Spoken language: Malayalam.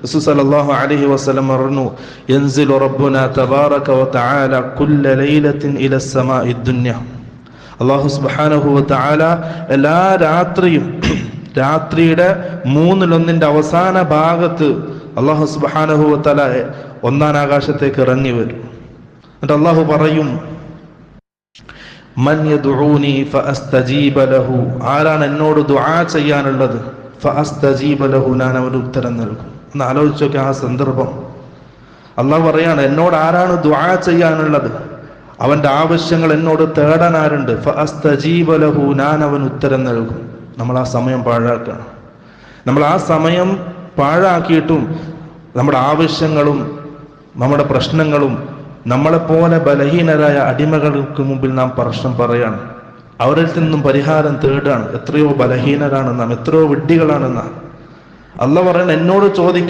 റസൂൽ സല്ലല്ലാഹു അലൈഹി വസല്ലം പറഞ്ഞു, യൻസിലു റബ്ബുനാ തബാറക വതആല കുല്ല ലൈലത്തിൻ ഇലസ് സമാഇദ് ദുനിയ. അല്ലാഹു സുബ്ഹാനഹു വതആല എല്ലാ രാത്രിയും രാത്രിയുടെ 1/3 അവസാന ഭാഗത്ത് അല്ലാഹു സുബ്ഹാനഹു വതആല ഒന്നാം ആകാശത്തേക്ക് ഇറങ്ങി വരും. എന്നിട്ട് അല്ലാഹു പറയും, മൻ യദ്ഊനി ഫഅസ്തജീബ ലഹു, ആരാണ് എന്നോട് ദുആ ചെയ്യാനുള്ളത്, ഫഅസ്തജീബ ലഹു, ഞാൻ അവന് ഉത്തരം നൽകും. ഒന്ന് ആലോചിച്ച് നോക്കി ആ സന്ദർഭം. അല്ലാഹു പറയാണ്, എന്നോട് ആരാണ് ദുആ ചെയ്യാനുള്ളത്, അവന്റെ ആവശ്യങ്ങൾ എന്നോട് തേടാൻ ആരുണ്ട്, ഫഅസ്തജീബ ലഹു, ഞാൻ അവന് ഉത്തരം നൽകും. നമ്മൾ ആ സമയം പാഴാക്കണം. നമ്മൾ ആ സമയം പാഴാക്കിയിട്ടും നമ്മുടെ ആവശ്യങ്ങളും നമ്മുടെ പ്രശ്നങ്ങളും നമ്മളെപ്പോലെ ബലഹീനരായ അടിമകൾക്ക് മുമ്പിൽ നാം പ്രശ്നം പറയാണ്, അവരിൽ നിന്നും പരിഹാരം തേടാണ്. എത്രയോ ബലഹീനരാണ് നാം, എത്രയോ വിഡ്ഢികളാണ് നാം. അല്ലാഹു പറയുന്നത്, എന്നോട് ചോദിക്കും